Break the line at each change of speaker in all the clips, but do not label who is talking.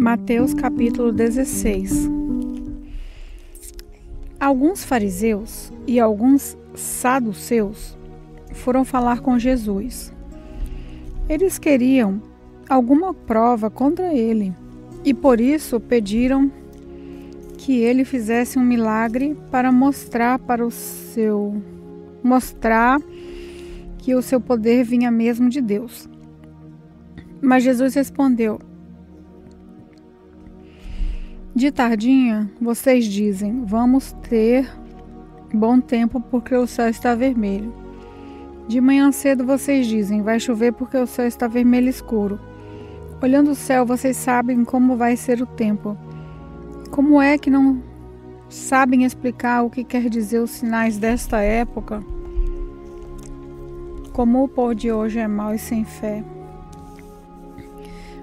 Mateus capítulo 16. Alguns fariseus e alguns saduceus foram falar com Jesus. Eles queriam alguma prova contra ele e por isso pediram que ele fizesse um milagre para mostrar que o seu poder vinha mesmo de Deus. Mas Jesus respondeu: de tardinha, vocês dizem, vamos ter bom tempo porque o céu está vermelho. De manhã cedo vocês dizem, vai chover porque o céu está vermelho escuro. Olhando o céu, vocês sabem como vai ser o tempo. Como é que não sabem explicar o que quer dizer os sinais desta época? Como o pôr de hoje é mau e sem fé.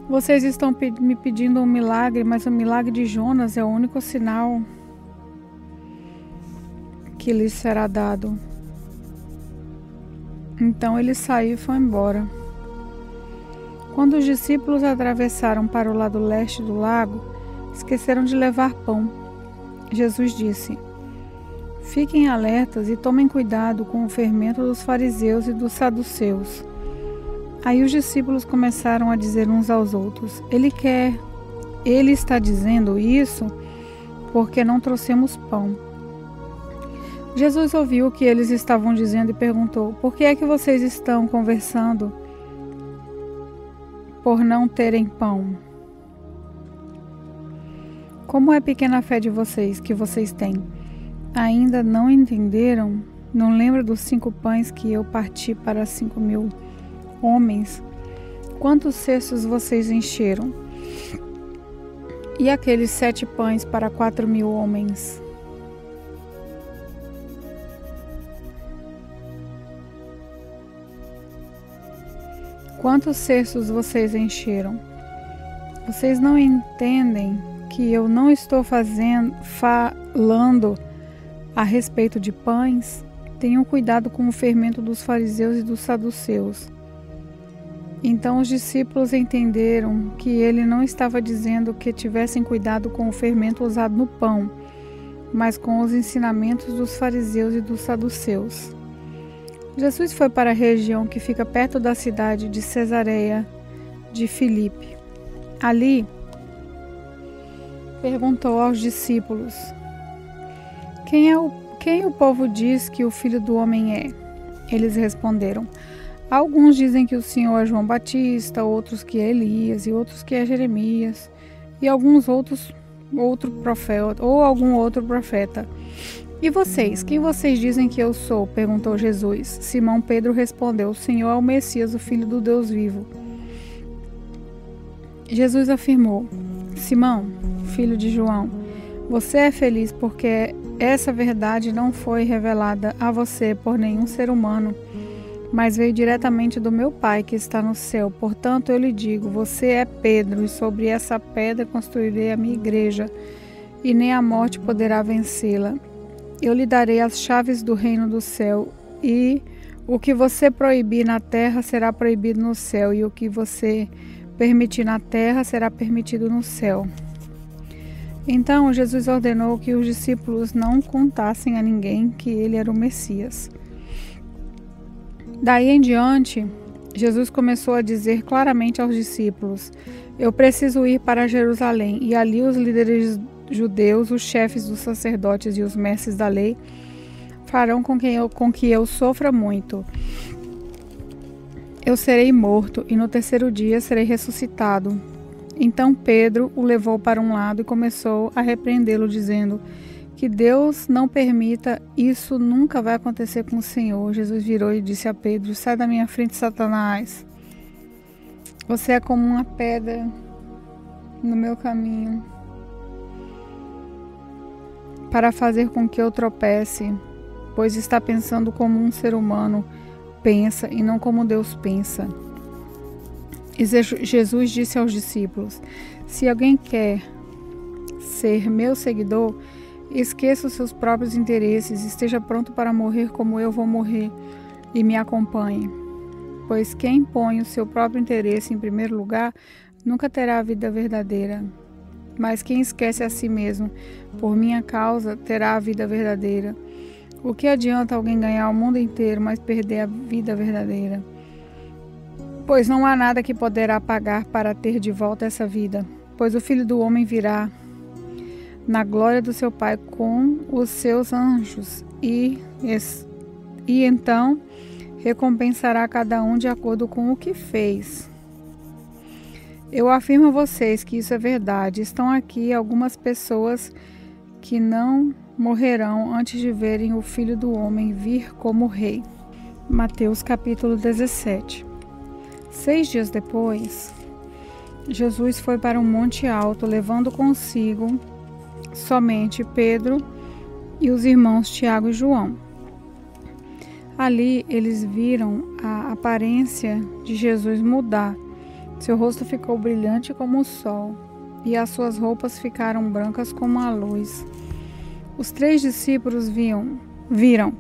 Vocês estão me pedindo um milagre, mas o milagre de Jonas é o único sinal que lhes será dado. Então ele saiu e foi embora. Quando os discípulos atravessaram para o lado leste do lago, esqueceram de levar pão. Jesus disse: fiquem alertas e tomem cuidado com o fermento dos fariseus e dos saduceus. Aí os discípulos começaram a dizer uns aos outros: Ele está dizendo isso porque não trouxemos pão. Jesus ouviu o que eles estavam dizendo e perguntou: por que é que vocês estão conversando por não terem pão? Como é pequena a fé de vocês que vocês têm? Ainda não entenderam? Não lembra dos 5 pães que eu parti para 5.000 homens? Quantos cestos vocês encheram? E aqueles 7 pães para 4.000 homens? Quantos cestos vocês encheram? Vocês não entendem que eu não estou falando a respeito de pães? Tenham cuidado com o fermento dos fariseus e dos saduceus. Então os discípulos entenderam que ele não estava dizendo que tivessem cuidado com o fermento usado no pão, mas com os ensinamentos dos fariseus e dos saduceus. Jesus foi para a região que fica perto da cidade de Cesareia de Filipe. Ali, perguntou aos discípulos: Quem o povo diz que o Filho do Homem é? Eles responderam: alguns dizem que o Senhor é João Batista, outros que é Elias, e outros que é Jeremias, e algum outro profeta. E vocês, quem vocês dizem que eu sou? Perguntou Jesus. Simão Pedro respondeu: o Senhor é o Messias, o Filho do Deus vivo. Jesus afirmou: Simão, filho de João, você é feliz porque essa verdade não foi revelada a você por nenhum ser humano, mas veio diretamente do meu Pai que está no céu. Portanto, eu lhe digo, você é Pedro, e sobre essa pedra construirei a minha igreja, e nem a morte poderá vencê-la. Eu lhe darei as chaves do reino do céu, e o que você proibir na terra será proibido no céu, e o que você permitir na terra será permitido no céu. Então Jesus ordenou que os discípulos não contassem a ninguém que ele era o Messias. Daí em diante, Jesus começou a dizer claramente aos discípulos: eu preciso ir para Jerusalém, e ali os líderes judeus, os chefes dos sacerdotes e os mestres da lei farão com que eu sofra muito. Eu serei morto e no terceiro dia serei ressuscitado. Então Pedro o levou para um lado e começou a repreendê-lo, dizendo: que Deus não permita, isso nunca vai acontecer com o Senhor. Jesus virou e disse a Pedro: sai da minha frente, Satanás. Você é como uma pedra no meu caminho, para fazer com que eu tropece, pois está pensando como um ser humano pensa e não como Deus pensa. E Jesus disse aos discípulos: se alguém quer ser meu seguidor, esqueça os seus próprios interesses, esteja pronto para morrer como eu vou morrer, e me acompanhe. Pois quem põe o seu próprio interesse em primeiro lugar, nunca terá a vida verdadeira. Mas quem esquece a si mesmo, por minha causa, terá a vida verdadeira. O que adianta alguém ganhar o mundo inteiro, mas perder a vida verdadeira? Pois não há nada que poderá pagar para ter de volta essa vida. Pois o Filho do Homem virá na glória do seu Pai com os seus anjos, e então recompensará cada um de acordo com o que fez. Eu afirmo a vocês que isso é verdade. Estão aqui algumas pessoas que não morrerão antes de verem o Filho do Homem vir como Rei. Mateus capítulo 17. 6 dias depois, Jesus foi para um monte alto, levando consigo somente Pedro e os irmãos Tiago e João. Ali eles viram a aparência de Jesus mudar. Seu rosto ficou brilhante como o sol, e as suas roupas ficaram brancas como a luz. Os 3 discípulos viram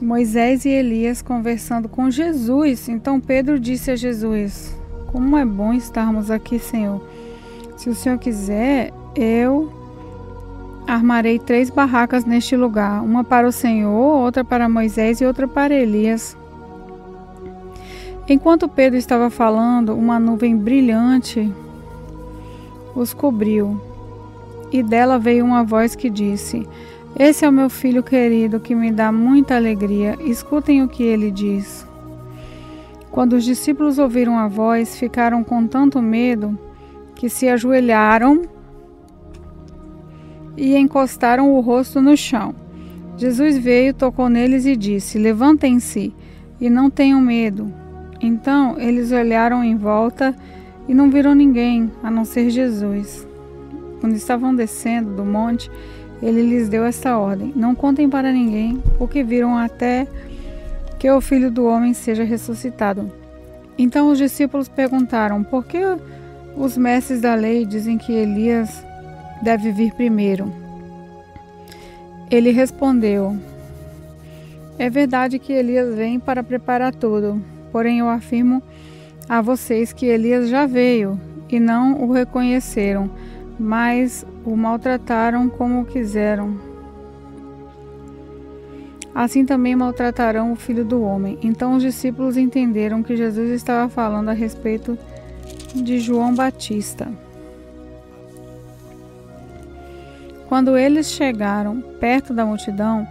Moisés e Elias conversando com Jesus. Então Pedro disse a Jesus: como é bom estarmos aqui, Senhor. Se o Senhor quiser, eu armarei 3 barracas neste lugar, uma para o Senhor, outra para Moisés e outra para Elias. Enquanto Pedro estava falando, uma nuvem brilhante os cobriu, e dela veio uma voz que disse: esse é o meu filho querido, que me dá muita alegria. Escutem o que ele diz. Quando os discípulos ouviram a voz, ficaram com tanto medo que se ajoelharam e encostaram o rosto no chão. Jesus veio, tocou neles e disse: levantem-se e não tenham medo. Então eles olharam em volta e não viram ninguém, a não ser Jesus. Quando estavam descendo do monte, ele lhes deu esta ordem: não contem para ninguém o que viram até que o Filho do Homem seja ressuscitado. Então os discípulos perguntaram: por que os mestres da lei dizem que Elias deve vir primeiro? Ele respondeu: é verdade que Elias vem para preparar tudo. Porém eu afirmo a vocês que Elias já veio e não o reconheceram, mas o maltrataram como quiseram. Assim também maltratarão o Filho do Homem. Então os discípulos entenderam que Jesus estava falando a respeito de João Batista. Quando eles chegaram perto da multidão,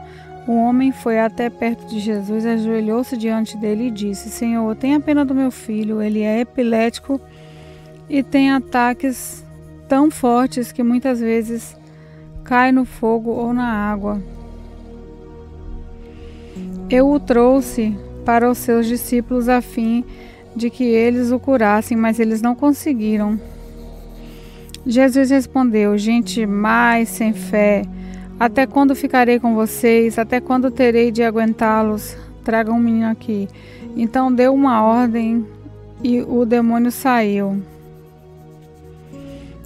um homem foi até perto de Jesus, ajoelhou-se diante dele e disse: Senhor, tenha pena do meu filho, ele é epilético e tem ataques tão fortes que muitas vezes cai no fogo ou na água. Eu o trouxe para os seus discípulos a fim de que eles o curassem, mas eles não conseguiram. Jesus respondeu: gente mais sem fé, até quando ficarei com vocês? Até quando terei de aguentá-los? Tragam um menino aqui. Então deu uma ordem e o demônio saiu.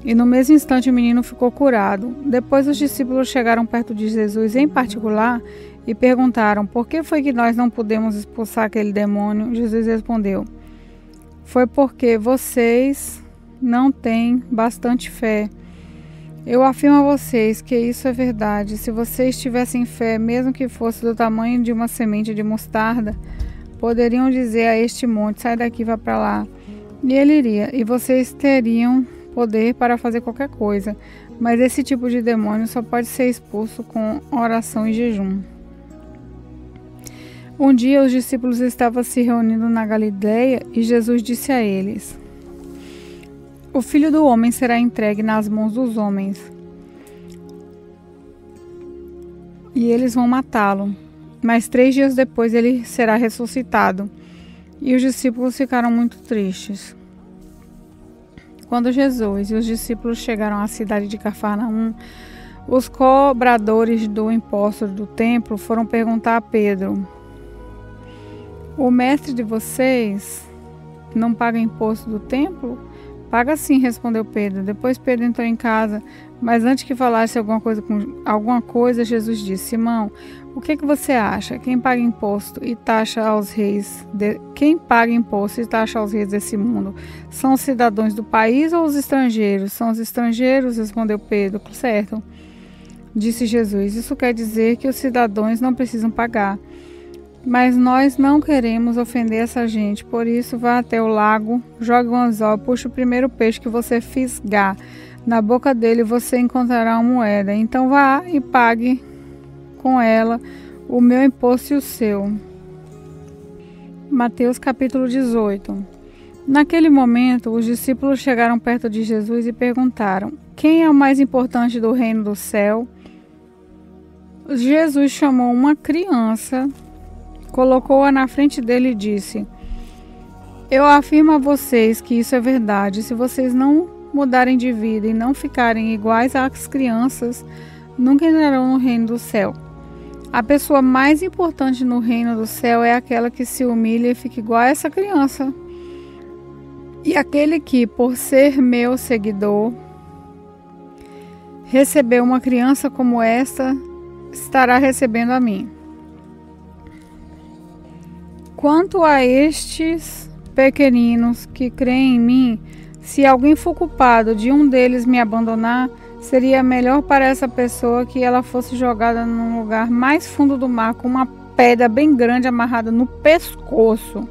E no mesmo instante o menino ficou curado. Depois os discípulos chegaram perto de Jesus em particular e perguntaram: por que foi que nós não pudemos expulsar aquele demônio? Jesus respondeu: foi porque vocês não têm bastante fé. Eu afirmo a vocês que isso é verdade. Se vocês tivessem fé, mesmo que fosse do tamanho de uma semente de mostarda, poderiam dizer a este monte: sai daqui, vá para lá, e ele iria, e vocês teriam poder para fazer qualquer coisa. Mas esse tipo de demônio só pode ser expulso com oração e jejum. Um dia os discípulos estavam se reunindo na Galileia e Jesus disse a eles: o Filho do Homem será entregue nas mãos dos homens e eles vão matá-lo, mas 3 dias depois ele será ressuscitado. E os discípulos ficaram muito tristes. Quando Jesus e os discípulos chegaram à cidade de Cafarnaum, os cobradores do imposto do templo foram perguntar a Pedro: o mestre de vocês não paga imposto do templo? Paga sim, respondeu Pedro. Depois Pedro entrou em casa, mas antes que falasse alguma coisa, Jesus disse: Simão, o que você acha? Quem paga imposto e taxa aos reis desse mundo? São os cidadãos do país ou os estrangeiros? São os estrangeiros, respondeu Pedro. Certo, disse Jesus. Isso quer dizer que os cidadãos não precisam pagar. Mas nós não queremos ofender essa gente, por isso vá até o lago, jogue um anzol, puxe o primeiro peixe que você fisgar. Na boca dele você encontrará uma moeda. Então vá e pague com ela o meu imposto e o seu. Mateus capítulo 18. Naquele momento, os discípulos chegaram perto de Jesus e perguntaram: quem é o mais importante do reino do céu? Jesus chamou uma criança, colocou-a na frente dele e disse: eu afirmo a vocês que isso é verdade. Se vocês não mudarem de vida e não ficarem iguais às crianças, nunca entrarão no reino do céu. A pessoa mais importante no reino do céu é aquela que se humilha e fica igual a essa criança. E aquele que, por ser meu seguidor, recebeu uma criança como esta, estará recebendo a mim. Quanto a estes pequeninos que creem em mim, se alguém for culpado de um deles me abandonar, seria melhor para essa pessoa que ela fosse jogada num lugar mais fundo do mar com uma pedra bem grande amarrada no pescoço.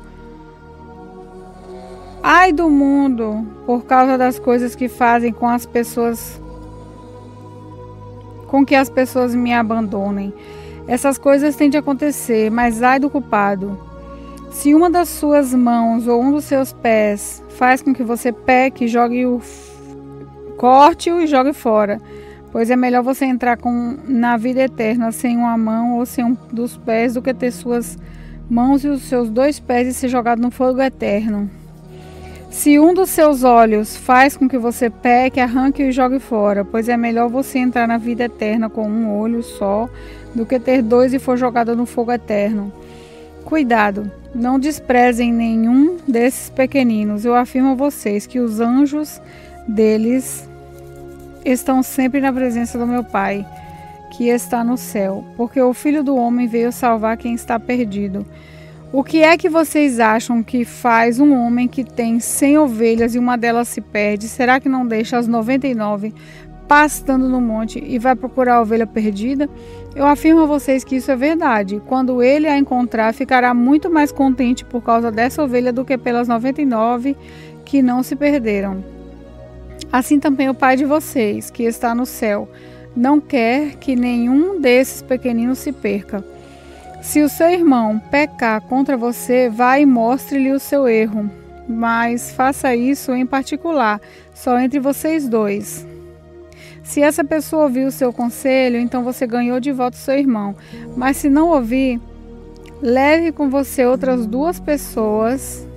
Ai do mundo, por causa das coisas que fazem com que as pessoas me abandonem. Essas coisas têm de acontecer, mas ai do culpado. Se uma das suas mãos ou um dos seus pés faz com que você peque, corte-o e jogue fora, pois é melhor você entrar na vida eterna sem uma mão ou sem um dos pés do que ter suas mãos e os seus 2 pés e ser jogado no fogo eterno. Se um dos seus olhos faz com que você peque, arranque-o e jogue fora, pois é melhor você entrar na vida eterna com um olho só do que ter 2 e for jogado no fogo eterno. Cuidado, não desprezem nenhum desses pequeninos. Eu afirmo a vocês que os anjos deles estão sempre na presença do meu Pai, que está no céu, porque o Filho do Homem veio salvar quem está perdido. O que é que vocês acham que faz um homem que tem 100 ovelhas e uma delas se perde? Será que não deixa as 99 pastando no monte e vai procurar a ovelha perdida? Eu afirmo a vocês que isso é verdade. Quando ele a encontrar, ficará muito mais contente por causa dessa ovelha do que pelas 99 que não se perderam. Assim também o Pai de vocês, que está no céu, não quer que nenhum desses pequeninos se perca. Se o seu irmão pecar contra você, vá e mostre-lhe o seu erro, mas faça isso em particular, só entre vocês 2. Se essa pessoa ouvir o seu conselho, então você ganhou de volta o seu irmão. Mas se não ouvir, leve com você outras 2 pessoas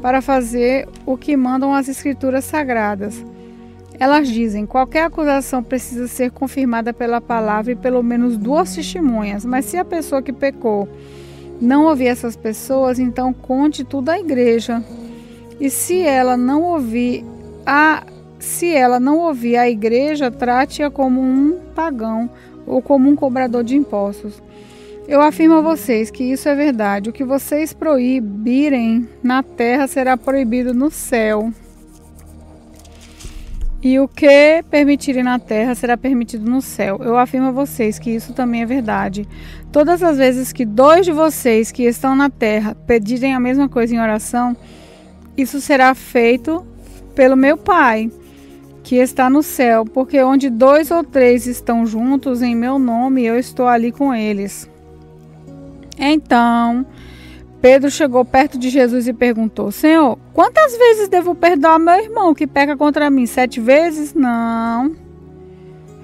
para fazer o que mandam as Escrituras Sagradas. Elas dizem: qualquer acusação precisa ser confirmada pela palavra e pelo menos 2 testemunhas. Mas se a pessoa que pecou não ouvir essas pessoas, então conte tudo à igreja. E se ela não ouvir a igreja, trate-a como um pagão ou como um cobrador de impostos. Eu afirmo a vocês que isso é verdade. O que vocês proibirem na terra será proibido no céu. E o que permitirem na terra será permitido no céu. Eu afirmo a vocês que isso também é verdade. Todas as vezes que 2 de vocês que estão na terra pedirem a mesma coisa em oração, isso será feito pelo meu Pai, que está no céu, porque onde 2 ou 3 estão juntos em meu nome, eu estou ali com eles. Então Pedro chegou perto de Jesus e perguntou: Senhor, quantas vezes devo perdoar meu irmão que peca contra mim? 7 vezes? Não.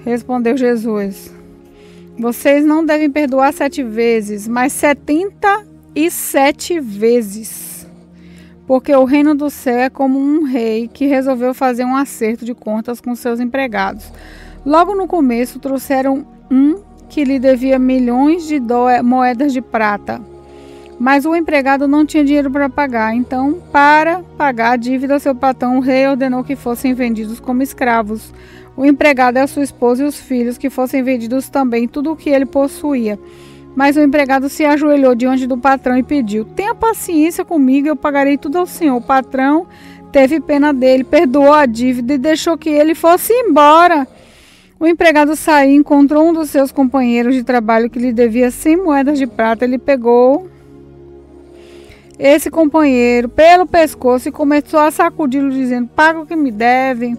Respondeu Jesus: vocês não devem perdoar 7 vezes, mas 77 vezes. Porque o reino do céu é como um rei que resolveu fazer um acerto de contas com seus empregados. Logo no começo trouxeram um que lhe devia milhões de moedas de prata. Mas o empregado não tinha dinheiro para pagar. Então, para pagar a dívida, seu patrão, o rei, ordenou que fossem vendidos como escravos o empregado e a sua esposa e os filhos, que fossem vendidos também tudo o que ele possuía. Mas o empregado se ajoelhou diante do patrão e pediu: tenha paciência comigo, eu pagarei tudo ao senhor. O patrão teve pena dele, perdoou a dívida e deixou que ele fosse embora. O empregado saiu e encontrou um dos seus companheiros de trabalho que lhe devia 100 moedas de prata. Ele pegou esse companheiro pelo pescoço e começou a sacudi-lo, dizendo: paga o que me devem.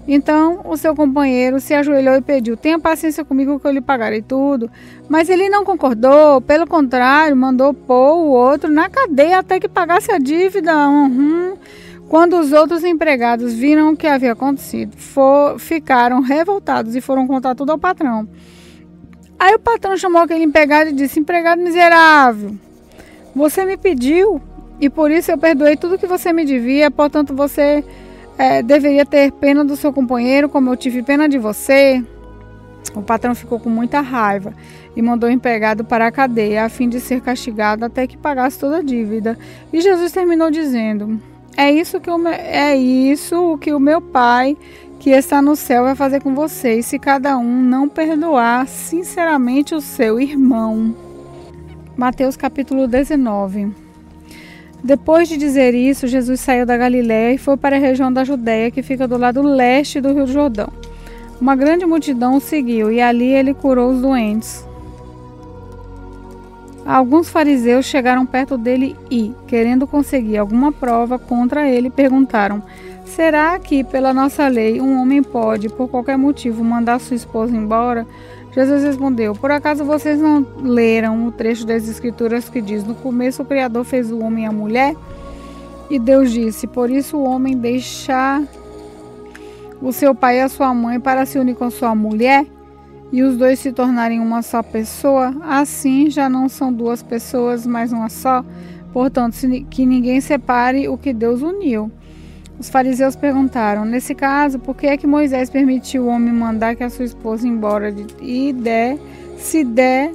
Então o seu companheiro se ajoelhou e pediu: tenha paciência comigo que eu lhe pagarei tudo. Mas ele não concordou, pelo contrário, mandou pôr o outro na cadeia até que pagasse a dívida. Quando os outros empregados viram o que havia acontecido, ficaram revoltados e foram contar tudo ao patrão. Aí o patrão chamou aquele empregado e disse: empregado miserável, você me pediu e por isso eu perdoei tudo que você me devia, portanto você deveria ter pena do seu companheiro, como eu tive pena de você. O patrão ficou com muita raiva e mandou o empregado para a cadeia, a fim de ser castigado até que pagasse toda a dívida. E Jesus terminou dizendo: é isso que o meu Pai, que está no céu, vai fazer com vocês, se cada um não perdoar sinceramente o seu irmão. Mateus capítulo 19. Depois de dizer isso, Jesus saiu da Galiléia e foi para a região da Judéia, que fica do lado leste do Rio Jordão. Uma grande multidão o seguiu, e ali ele curou os doentes. Alguns fariseus chegaram perto dele e, querendo conseguir alguma prova contra ele, perguntaram: será que, pela nossa lei, um homem pode, por qualquer motivo, mandar sua esposa embora? Jesus respondeu: por acaso vocês não leram o trecho das Escrituras que diz: no começo o Criador fez o homem e a mulher? E Deus disse: por isso o homem deixa o seu pai e a sua mãe para se unir com sua mulher, e os dois se tornarem uma só pessoa. Assim já não são duas pessoas, mas uma só. Portanto, que ninguém separe o que Deus uniu. Os fariseus perguntaram: nesse caso, por que é que Moisés permitiu o homem mandar que a sua esposa embora e se der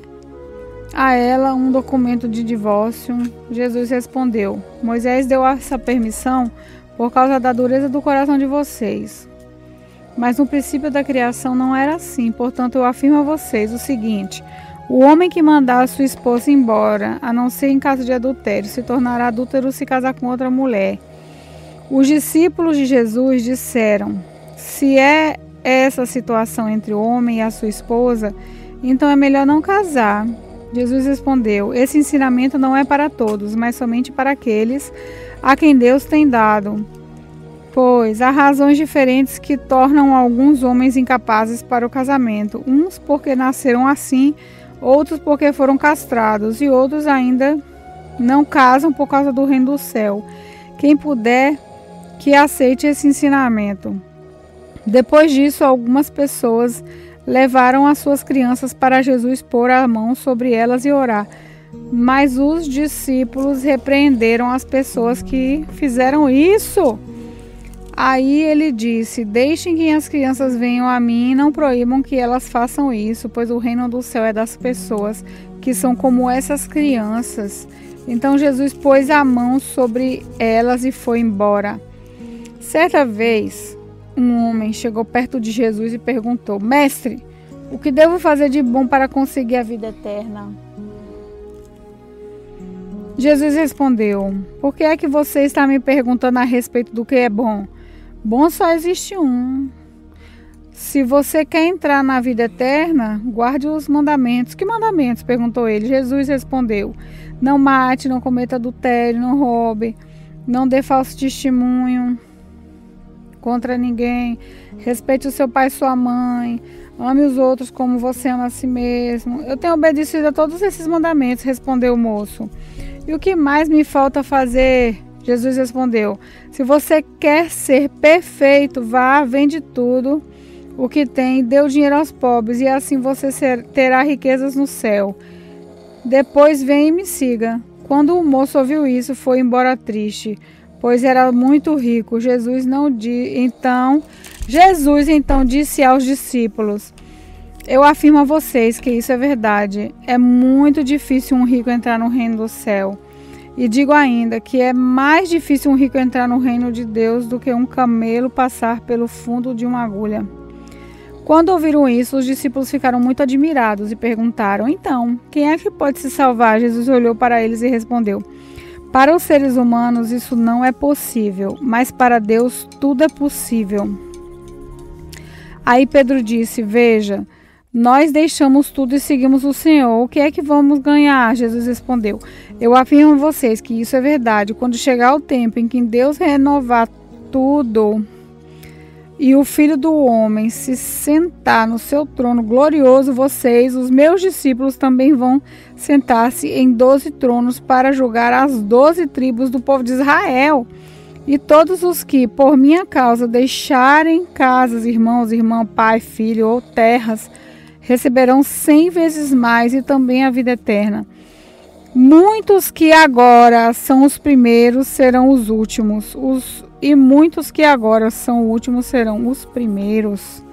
a ela um documento de divórcio? Jesus respondeu: Moisés deu essa permissão por causa da dureza do coração de vocês. Mas no princípio da criação não era assim. Portanto, eu afirmo a vocês o seguinte: o homem que mandar a sua esposa embora, a não ser em caso de adultério, se tornará adúltero se casar com outra mulher. Os discípulos de Jesus disseram: se é essa a situação entre o homem e a sua esposa, então é melhor não casar. Jesus respondeu: esse ensinamento não é para todos, mas somente para aqueles a quem Deus tem dado. Pois há razões diferentes que tornam alguns homens incapazes para o casamento, uns porque nasceram assim, outros porque foram castrados, e outros ainda não casam por causa do reino do céu. Quem puder, que aceite esse ensinamento. Depois disso, algumas pessoas levaram as suas crianças para Jesus pôr a mão sobre elas e orar. Mas os discípulos repreenderam as pessoas que fizeram isso. Aí ele disse: deixem que as crianças venham a mim e não proíbam que elas façam isso, pois o reino do céu é das pessoas que são como essas crianças. Então Jesus pôs a mão sobre elas e foi embora. Certa vez, um homem chegou perto de Jesus e perguntou: mestre, o que devo fazer de bom para conseguir a vida eterna? Jesus respondeu: por que é que você está me perguntando a respeito do que é bom? Bom só existe um. Se você quer entrar na vida eterna, guarde os mandamentos. Que mandamentos? Perguntou ele. Jesus respondeu: não mate, não cometa adultério, não roube, não dê falso testemunho contra ninguém, respeite o seu pai e sua mãe, ame os outros como você ama a si mesmo. Eu tenho obedecido a todos esses mandamentos, respondeu o moço. E o que mais me falta fazer? Jesus respondeu: se você quer ser perfeito, vá, vende tudo o que tem, dê o dinheiro aos pobres, e assim você terá riquezas no céu. Depois vem e me siga. Quando o moço ouviu isso, foi embora triste, pois era muito rico. Jesus então disse aos discípulos: Eu afirmo a vocês que isso é verdade. É muito difícil um rico entrar no reino do céu. E digo ainda que é mais difícil um rico entrar no reino de Deus do que um camelo passar pelo fundo de uma agulha. Quando ouviram isso, os discípulos ficaram muito admirados e perguntaram: então, quem é que pode se salvar? Jesus olhou para eles e respondeu: para os seres humanos isso não é possível, mas para Deus tudo é possível. Aí Pedro disse: veja, nós deixamos tudo e seguimos o Senhor. O que é que vamos ganhar? Jesus respondeu: eu afirmo a vocês que isso é verdade. Quando chegar o tempo em que Deus renovar tudo e o Filho do Homem se sentar no seu trono glorioso, vocês, os meus discípulos, também vão sentar-se em 12 tronos para julgar as 12 tribos do povo de Israel. E todos os que, por minha causa, deixarem casas, irmãos, irmã, pai, filho ou terras, receberão 100 vezes mais e também a vida eterna. Muitos que agora são os primeiros serão os últimos, e muitos que agora são últimos serão os primeiros.